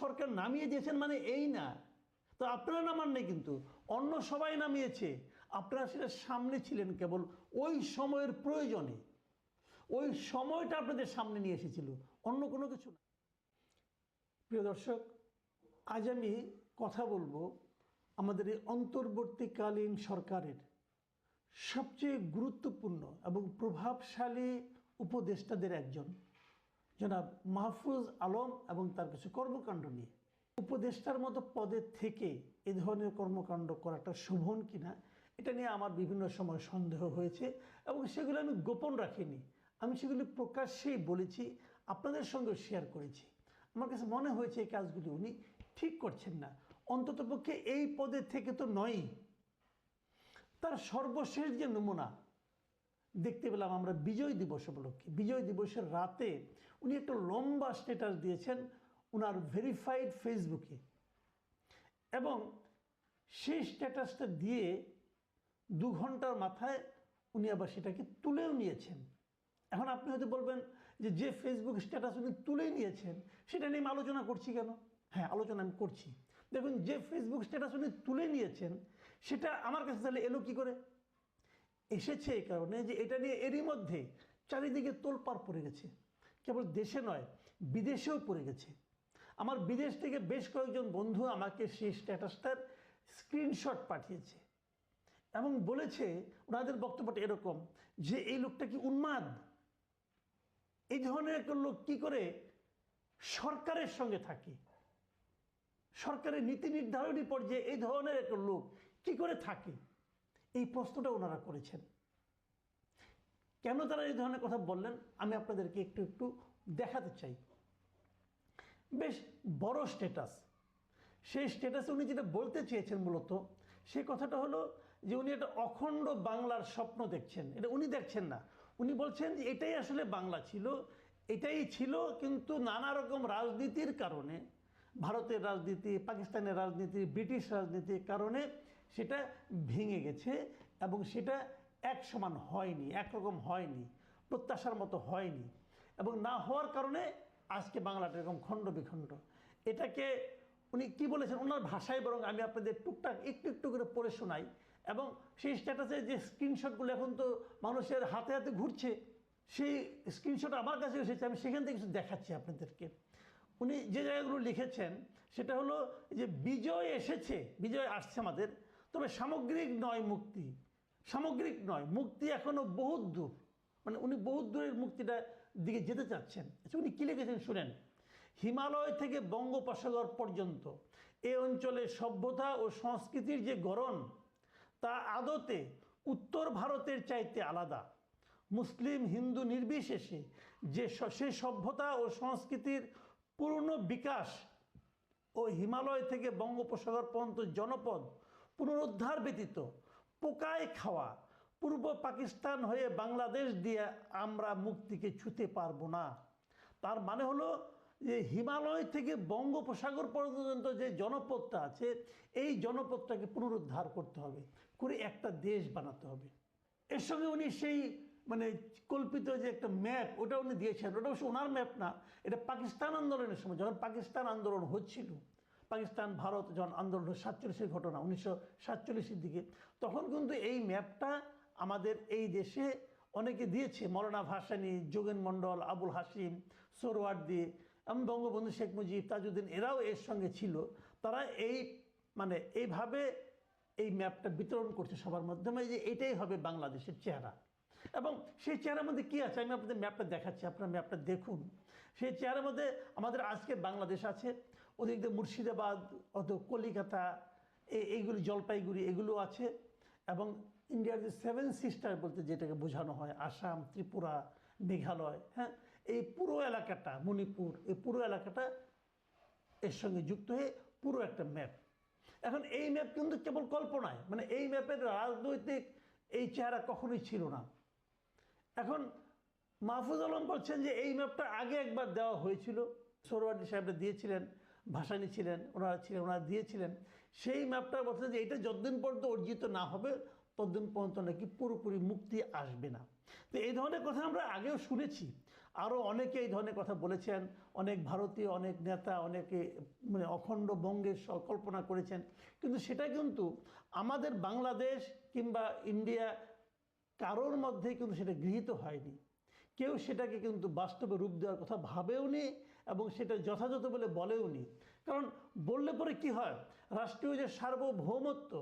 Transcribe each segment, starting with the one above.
সরকার নামিয়ে দিয়েছেন মানে এই না, তো আপনারা নামান নেই, কিন্তু অন্য সবাই নামিয়েছে, আপনারা সেটা সামনে ছিলেন কেবল ওই সময়ের প্রয়োজনে। ওই সময়টা আপনাদের সামনে নিয়ে এসেছিল, অন্য কোনো কিছু না। প্রিয় দর্শক, আজ আমি কথা বলবো আমাদের এই অন্তর্বর্তীকালীন সরকারের সবচেয়ে গুরুত্বপূর্ণ এবং প্রভাবশালী উপদেষ্টাদের একজন জনাব মাহফুজ আলম এবং তার কিছু কর্মকাণ্ড নিয়ে। উপদেষ্টার মতো পদে থেকে এ ধরনের কর্মকাণ্ড করাটা শোভন কিনা, এটা নিয়ে আমার বিভিন্ন সময় সন্দেহ হয়েছে এবং সেগুলো আমি গোপন রাখিনি, আমি সেগুলি প্রকাশ্যেই বলেছি, আপনাদের সঙ্গে শেয়ার করেছি। আমার কাছে মনে হয়েছে এই কাজগুলি উনি ঠিক করছেন না, অন্ততপক্ষে এই পদে থেকে তো নয়ই। তার সর্বশেষ যে নমুনা দেখতে পেলাম আমরা বিজয় দিবস উপলক্ষে, বিজয় দিবসের রাতে উনি একটা লম্বা স্ট্যাটাস দিয়েছেন ওনার ভেরিফাইড ফেসবুকে, এবং সেই স্ট্যাটাসটা দিয়ে 2 ঘন্টার মাথায় উনি আবার সেটাকে তুলেও নিয়েছেন। এখন আপনি হয়তো বলবেন যে যে ফেসবুক স্ট্যাটাস উনি তুলে নিয়েছেন সেটা নিয়ে আমি আলোচনা করছি কেন? হ্যাঁ, আলোচনা আমি করছি। দেখুন, যে ফেসবুক স্ট্যাটাস উনি তুলে নিয়েছেন সেটা আমার কাছে তাহলে এলো কী করে? এসেছে এই কারণে যে এটা নিয়ে এরই মধ্যে চারিদিকে তোলপাড় পড়ে গেছে, কেবল দেশে নয় বিদেশেও পড়ে গেছে। আমার বিদেশ থেকে বেশ কয়েকজন বন্ধু আমাকে সেই স্ট্যাটাসটার স্ক্রিনশট পাঠিয়েছে এবং বলেছে, ওনাদের বক্তব্যটা এরকম যে এই লোকটা কি উন্মাদ, এই ধরনের একটা লোক কী করে সরকারের সঙ্গে থাকে, সরকারের নীতি নির্ধারণী পর্যায়ে এই ধরনের একটা লোক কী করে থাকে, এই প্রশ্নটা ওনারা করেছেন। কেন তারা এই ধরনের কথা বললেন আমি আপনাদেরকে একটু একটু দেখাতে চাই। বেশ বড় স্ট্যাটাস, সেই স্ট্যাটাসে উনি যেটা বলতে চেয়েছেন মূলত সেই কথাটা হলো যে উনি একটা অখণ্ড বাংলার স্বপ্ন দেখছেন। এটা উনি দেখছেন না, উনি বলছেন যে এটাই আসলে বাংলা ছিল, এটাই ছিল, কিন্তু নানা রকম রাজনীতির কারণে, ভারতের রাজনীতি, পাকিস্তানের রাজনীতি, ব্রিটিশ রাজনীতির কারণে সেটা ভেঙে গেছে এবং সেটা এক সমান হয়নি, একরকম হয়নি, প্রত্যাশার মতো হয়নি, এবং না হওয়ার কারণে আজকে বাংলাটা এরকম খণ্ড বিখণ্ড। এটাকে উনি কি বলেছেন ওনার ভাষায়, বরং আমি আপনাদের টুকটাক একটু একটু করে পড়ে শোনাই। এবং সেই স্ট্যাটাসে যে স্ক্রিনশটগুলো এখন তো মানুষের হাতে হাতে ঘুরছে, সেই স্ক্রিনশট আমার কাছে এসেছে, আমি সেখান থেকে কিছু দেখাচ্ছি আপনাদেরকে। উনি যে জায়গাগুলো লিখেছেন সেটা হলো যে বিজয় এসেছে, বিজয় আসছে আমাদের, তবে সামগ্রিক নয় মুক্তি, সামগ্রিক নয়, মুক্তি এখনও বহুত দূর, মানে উনি বহুত দূরের মুক্তিটা দিকে যেতে চাচ্ছেন। আচ্ছা, উনি কী লিখেছেন শুনেন। হিমালয় থেকে বঙ্গোপসাগর পর্যন্ত এ অঞ্চলে সভ্যতা ও সংস্কৃতির যে গড়ন তা আদতে উত্তর ভারতের চাইতে আলাদা। মুসলিম হিন্দু নির্বিশেষে যে সে সভ্যতা ও সংস্কৃতির পূর্ণ বিকাশ ও হিমালয় থেকে বঙ্গোপসাগর পর্যন্ত জনপদ পুনরুদ্ধার ব্যতীত পোকায় খাওয়া পূর্ব পাকিস্তান হয়ে বাংলাদেশ দিয়ে আমরা মুক্তিকে ছুঁতে পারবো না। তার মানে হলো যে হিমালয় থেকে বঙ্গোপসাগর পর্যন্ত যে জনপদটা আছে এই জনপদটাকে পুনরুদ্ধার করতে হবে, করে একটা দেশ বানাতে হবে। এর সঙ্গে উনি সেই মানে কল্পিত যে একটা ম্যাপ ওটা উনি দিয়েছেন, ওটা অবশ্য ওনার ম্যাপ না, এটা পাকিস্তান আন্দোলনের সময় যখন পাকিস্তান আন্দোলন হচ্ছিল, পাকিস্তান ভারত যখন আন্দোলন 47-এর ঘটনা 1947-এর দিকে, তখন কিন্তু এই ম্যাপটা আমাদের এই দেশে অনেকে দিয়েছে, মৌলানা ভাসানী, যোগেন মণ্ডল, আবুল হাসিম, সোহরাওয়ার্দী এবং বঙ্গবন্ধু শেখ মুজিব, তাজউদ্দিন, এরাও এর সঙ্গে ছিল। তারা এই মানে এইভাবে এই ম্যাপটা বিতরণ করছে সবার মাধ্যমে যে এটাই হবে বাংলাদেশের চেহারা। এবং সেই চেহারার মধ্যে কী আছে আমি আপনাদের ম্যাপটা দেখাচ্ছি, আপনারা ম্যাপটা দেখুন। সেই চেহারার মধ্যে আমাদের আজকের বাংলাদেশ আছে, ওদিক দিয়ে মুর্শিদাবাদ, অত কলিকাতা, এইগুলি জলপাইগুড়ি এগুলো আছে, এবং ইন্ডিয়ার যে 7 সিস্টার বলতে যেটাকে বোঝানো হয়, আসাম, ত্রিপুরা, মেঘালয়, হ্যাঁ, এই পুরো এলাকাটা, মণিপুর, এই পুরো এলাকাটা এর সঙ্গে যুক্ত হয়ে পুরো একটা ম্যাপ। এখন এই ম্যাপ কিন্তু কেবল কল্পনায়, মানে এই ম্যাপের রাজনৈতিক এই চেহারা কখনোই ছিল না। এখন মাহফুজ আলম বলছেন যে এই ম্যাপটা আগে একবার দেওয়া হয়েছিল, সোহরাওয়ার্দী সাহেবরা দিয়েছিলেন, ভাসানী ছিলেন, ওনারা দিয়েছিলেন। সেই ম্যাপটা বলছেন যে এটা যতদিন পর্যন্ত অর্জিত না হবে ততদিন পর্যন্ত নাকি পুরোপুরি মুক্তি আসবে না। তো এই ধরনের কথা আমরা আগেও শুনেছি। আরও অনেকে এই ধরনের কথা বলেছেন, অনেক ভারতীয় অনেক নেতা অনেকে মানে অখণ্ড বঙ্গের কল্পনা করেছেন, কিন্তু সেটা কিন্তু আমাদের বাংলাদেশ কিংবা ইন্ডিয়া কারোর মধ্যেই কিন্তু সেটা গৃহীত হয়নি। কেউ সেটাকে কিন্তু বাস্তবে রূপ দেওয়ার কথা ভাবেও নি এবং সেটা যথাযথ বলে বলেও নি। কারণ বললে পরে কি হয়, রাষ্ট্রীয় যে সার্বভৌমত্ব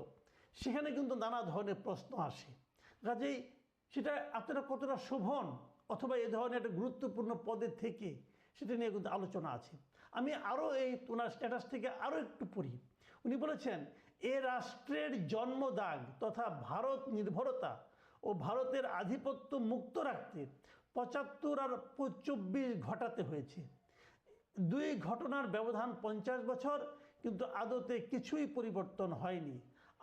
সেখানে কিন্তু নানা ধরনের প্রশ্ন আসে। কাজেই সেটা আপনারা কতটা শোভন অথবা এ ধরনের একটা গুরুত্বপূর্ণ পদে থেকে সেটা নিয়ে কিন্তু আলোচনা আছে। আমি আরও এই ওনার স্ট্যাটাস থেকে আরও একটু পড়ি। উনি বলেছেন, এ রাষ্ট্রের জন্মদাগ তথা ভারত নির্ভরতা ও ভারতের আধিপত্য মুক্ত রাখতে ৭৫ আর ২৪ ঘটাতে হয়েছে। দুই ঘটনার ব্যবধান ৫০ বছর, কিন্তু আদতে কিছুই পরিবর্তন হয়নি।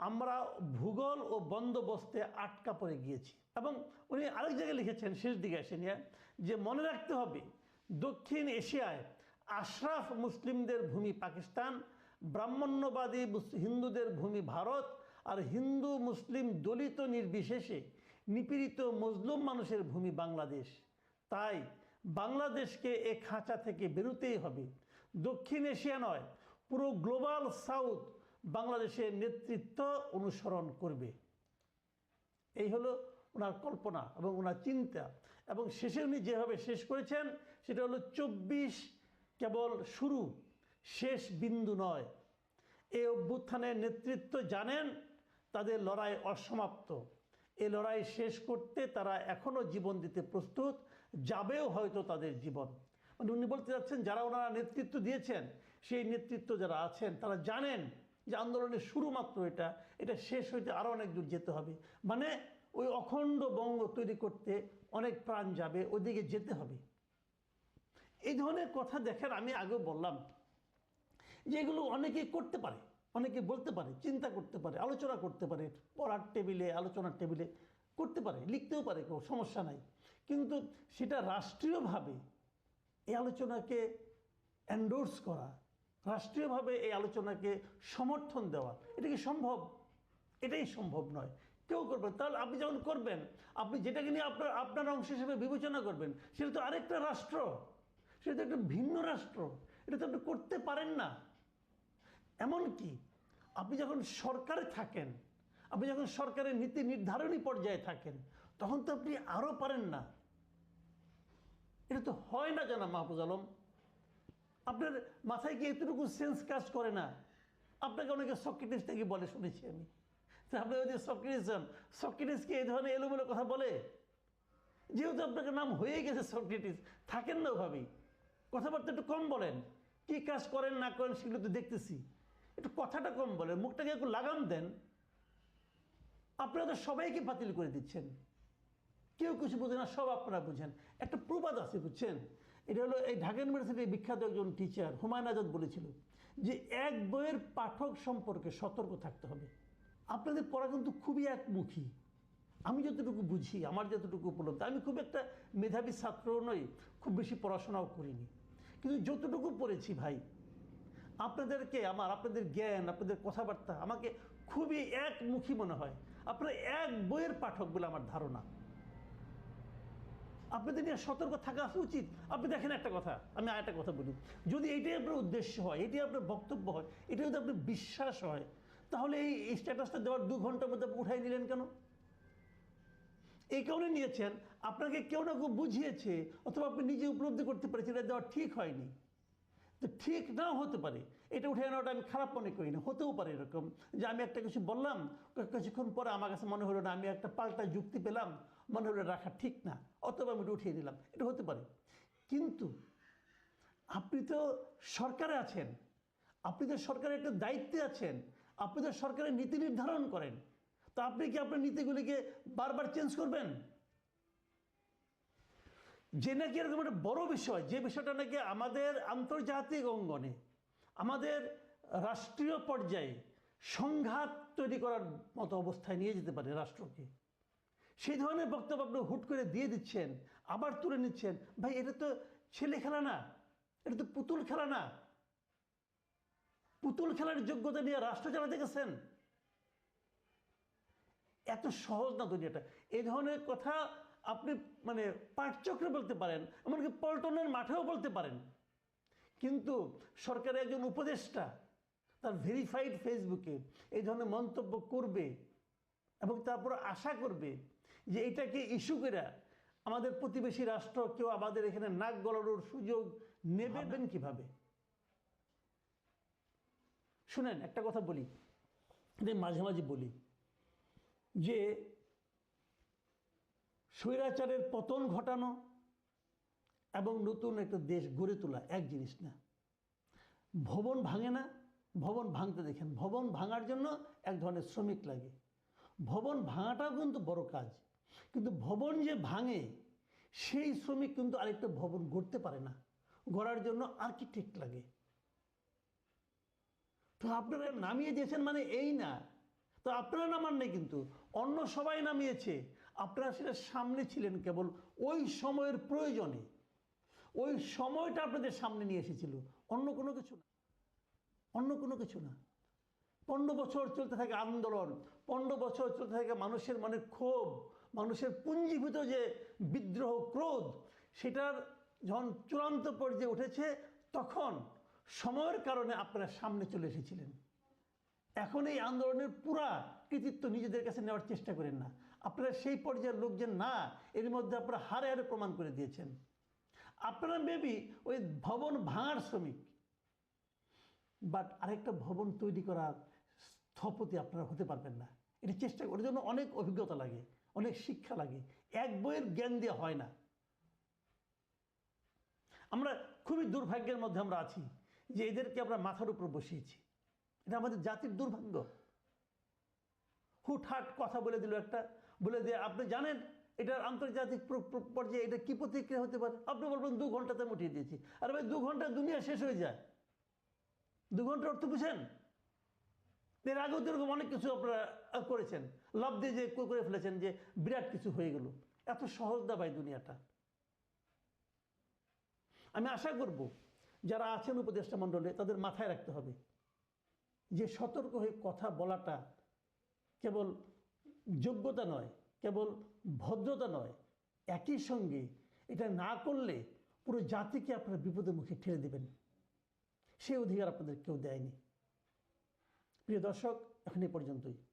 আমরা ভূগোল ও বন্দোবস্তে আটকা পড়ে গিয়েছি। এবং উনি আরেক জায়গায় লিখেছেন শেষ দিকে এসে নিয়ে, যে মনে রাখতে হবে দক্ষিণ এশিয়ায় আশরাফ মুসলিমদের ভূমি পাকিস্তান, ব্রাহ্মণ্যবাদী হিন্দুদের ভূমি ভারত, আর হিন্দু মুসলিম দলিত নির্বিশেষে নিপীড়িত মজলুম মানুষের ভূমি বাংলাদেশ। তাই বাংলাদেশকে এ খাঁচা থেকে বেরোতেই হবে। দক্ষিণ এশিয়া নয়, পুরো গ্লোবাল সাউথ বাংলাদেশের নেতৃত্ব অনুসরণ করবে। এই হলো ওনার কল্পনা এবং ওনার চিন্তা। এবং শেষে উনি যেভাবে শেষ করেছেন সেটা হলো ২৪ কেবল শুরু, শেষ বিন্দু নয়। এই অভ্যুত্থানের নেতৃত্ব জানেন তাদের লড়াই অসমাপ্ত। এই লড়াই শেষ করতে তারা এখনও জীবন দিতে প্রস্তুত, যাবেও হয়তো তাদের জীবন। মানে উনি বলতে চাচ্ছেন যারা ওনারা নেতৃত্ব দিয়েছেন সেই নেতৃত্ব যারা আছেন তারা জানেন যে আন্দোলনের শুরু মাত্র, এটা শেষ হইতে আরও অনেক দূর যেতে হবে। মানে ওই অখণ্ড বঙ্গ তৈরি করতে অনেক প্রাণ যাবে, ওইদিকে যেতে হবে। এই ধরনের কথা দেখেন, আমি আগেও বললাম যে এগুলো অনেকেই করতে পারে, অনেকে বলতে পারে, চিন্তা করতে পারে, আলোচনা করতে পারে, পড়ার টেবিলে আলোচনার টেবিলে করতে পারে, লিখতেও পারে, কেউ সমস্যা নাই। কিন্তু সেটা রাষ্ট্রীয়ভাবে এই আলোচনাকে এন্ডোর্স করা, রাষ্ট্রীয়ভাবে এই আলোচনাকে সমর্থন দেওয়া, এটা কি সম্ভব? এটাই সম্ভব নয়, কেউ করবেন। তাহলে আপনি যখন করবেন, আপনি যেটাকে নিয়ে আপনার অংশ হিসেবে বিবেচনা করবেন, সেটা তো আরেকটা রাষ্ট্র, সেটা তো একটা ভিন্ন রাষ্ট্র, এটা তো আপনি করতে পারেন না। এমনকি আপনি যখন সরকারে থাকেন, আপনি যখন সরকারের নীতি নির্ধারণী পর্যায়ে থাকেন, তখন তো আপনি আরও পারেন না। এটা তো হয় না জানা মাহফুজ আলম, আপনার মাথায় কি এতটুকু সেন্স কাজ করে না? আপনাকে অনেকে সক্রেটিস থেকে বলে শুনেছি আমি। তা আপনি ওই যে সক্রেটিসকে এই ধরনের এলোমেলো কথা বলে, যেহেতু আপনাকে নাম হয়ে গেছে সক্রেটিস, থাকেন না ওভাবেই, কথাবার্তা একটু কম বলেন, কি কাজ করেন না করেন সেগুলো তো দেখতেছি, একটু কথাটা কম বলেন, মুখটাকে একটু লাগাম দেন। আপনারা তো সবাইকে বাতিল করে দিচ্ছেন, কেউ কিছু বোঝে না, সব আপনারা বুঝেন। একটা প্রবাদ আছে বুঝছেন, এটা হলো এই ঢাকা ইউনিভার্সিটির বিখ্যাত একজন টিচার হুমায়ুন আজাদ বলেছিল যে এক বইয়ের পাঠক সম্পর্কে সতর্ক থাকতে হবে। আপনাদের পড়া কিন্তু খুবই একমুখী। আমি যতটুকু বুঝি, আমার যতটুকু উপলব্ধ, আমি খুব একটা মেধাবী ছাত্রও নই, খুব বেশি পড়াশোনাও করিনি, কিন্তু যতটুকু পড়েছি ভাই, আপনাদের জ্ঞান, আপনাদের কথাবার্তা আমাকে খুবই একমুখী মনে হয়। আপনারা এক বইয়ের পাঠক বলে আমার ধারণা। আপনাদের নিয়ে সতর্ক থাকা উচিত। আপনি দেখেন একটা কথা, আমি আরেকটা কথা বলি, যদি এটাই আপনার উদ্দেশ্য হয়, এটাই আপনার বক্তব্য হয়, এটা যদি আপনার বিশ্বাস হয়, তাহলে এই স্ট্যাটাসটা দেওয়ার ২ ঘন্টার মধ্যে উঠাই নিলেন কেন? এই কারণে নিয়েছেন আপনাকে কেউ না কেউ বুঝিয়েছে, অথবা আপনি নিজে উপলব্ধি করতে পেরেছেন এটা দেওয়া ঠিক হয়নি। তো ঠিক নাও হতে পারে, এটা উঠে নেওয়াটা আমি খারাপ মনে করি না। হতেও পারে এরকম যে আমি একটা কিছু বললাম, কিছুক্ষণ পরে আমার কাছে মনে হলো না, আমি একটা পাল্টা যুক্তি পেলাম, মনে হলো রাখা ঠিক না, অথবা আমি উঠিয়ে নিলাম, এটা হতে পারে। কিন্তু আপনি তো সরকারে আছেন, আপনি তো সরকারের একটা দায়িত্বে আছেন, আপনি তো সরকারের নীতি নির্ধারণ করেন, তো আপনি কি আপনার নীতিগুলিকে বারবার চেঞ্জ করবেন? যে নাকি এরকম একটা বড় বিষয়, যে বিষয়টা নাকি আমাদের আন্তর্জাতিক অঙ্গনে, আমাদের রাষ্ট্রীয় পর্যায়ে সংঘাত তৈরি করার মতো অবস্থায় নিয়ে যেতে পারে রাষ্ট্রকে, সেই ধরনের বক্তব্য আপনি হুট করে দিয়ে দিচ্ছেন, আবার তুলে নিচ্ছেন। ভাই, এটা তো ছেলে খেলা না, এটা তো পুতুল খেলা না। পুতুল খেলার যোগ্যতা নিয়ে রাষ্ট্র চালাতে গেছেন, এত সহজ না দুনিয়াটা। এই ধরনের কথা আপনি মানে পাটচক্রে বলতে পারেন, এমনকি পল্টনের মাঠেও বলতে পারেন, কিন্তু সরকারের একজন উপদেষ্টা তার ভেরিফাইড ফেসবুকে এই ধরনের মন্তব্য করবে এবং তারপর আশা করবে যে এটাকে ইস্যু করে আমাদের প্রতিবেশী রাষ্ট্র কেউ আমাদের এখানে নাক গলানোর সুযোগ নেবেন কিভাবে? শুনেন, একটা কথা বলি, মাঝে মাঝে বলি যে স্বৈরাচারের পতন ঘটানো এবং নতুন একটা দেশ গড়ে তোলা এক জিনিস না। ভবন ভাঙে না, ভবন ভাঙতে দেখেন, ভবন ভাঙার জন্য এক ধরনের শ্রমিক লাগে। ভবন ভাঙাটাও কিন্তু বড় কাজ, কিন্তু ভবন যে ভাঙে সেই শ্রমিক কিন্তু আরেকটা ভবন গড়তে পারে না, গড়ার জন্য আর্কিটেক্ট লাগে। তো আপনারা নামিয়ে দিয়েছেন মানে এই না, তো আপনারা নামান নেই, কিন্তু অন্য সবাই নামিয়েছে, আপনারা সেটা সামনে ছিলেন কেবল ওই সময়ের প্রয়োজনে। ওই সময়টা আপনাদের সামনে নিয়ে এসেছিল, অন্য কোনো কিছু না, অন্য কোনো কিছু না। 15 বছর চলতে থাকে আন্দোলন, 15 বছর চলতে থাকে মানুষের মনে ক্ষোভ, মানুষের পুঞ্জীভূত যে বিদ্রোহ, ক্রোধ, সেটার যখন চূড়ান্ত পর্যায়ে উঠেছে তখন সময়ের কারণে আপনারা সামনে চলে এসেছিলেন। এখন এই আন্দোলনের পুরা কৃতিত্ব নিজেদের কাছে নেওয়ার চেষ্টা করেন না। আপনারা সেই পর্যায়ের লোকজন না, এর মধ্যে আপনারা হারে হারে প্রমাণ করে দিয়েছেন। আপনারা মেবি ওই ভবন ভাঙার শ্রমিক, বাট আরেকটা ভবন তৈরি করার স্থপতি আপনারা হতে পারবেন না। এটা চেষ্টা করার জন্য অনেক অভিজ্ঞতা লাগে, অনেক শিক্ষা লাগে, এক বইয়ের জ্ঞান দিয়ে হয় না। আমরা খুবই দুর্ভাগ্যের মধ্যে আমরা আছি যে এদেরকে আমরা মাথার উপর বসিয়েছি। এটা আমাদের জাতির দুর্ভাগ্য। হুটহাট কথা বলে দিল একটা, বলে দিয়ে আপনি জানেন এটার আন্তর্জাতিক পর্যায়ে এটা কি প্রতিক্রিয়া হতে পারে, আপনি বলবেন 2 ঘন্টাতে উঠিয়ে দিয়েছি। আর ভাই 2 ঘন্টায় দুনিয়া শেষ হয়ে যায়। 2 ঘন্টার অর্থ বুঝেন? এর আগেও এরকম অনেক কিছু আপনারা করেছেন, লাভ দিয়ে যে করে ফেলেছেন যে বিরাট কিছু হয়ে গেল। এত সহজ না ভাই দুনিয়াটা। আমি আশা করব যারা আছেন উপদেষ্টা মণ্ডলে তাদের মাথায় রাখতে হবে যে সতর্ক হয়ে কথা বলাটা কেবল যোগ্যতা নয়, কেবল ভদ্রতা নয়, একই সঙ্গে এটা না করলে পুরো জাতিকে আপনারা বিপদের মুখে ঠেলে দেবেন। সেই অধিকার আপনাদের কেউ দেয়নি। প্রিয় দর্শক, এখন এই পর্যন্তই।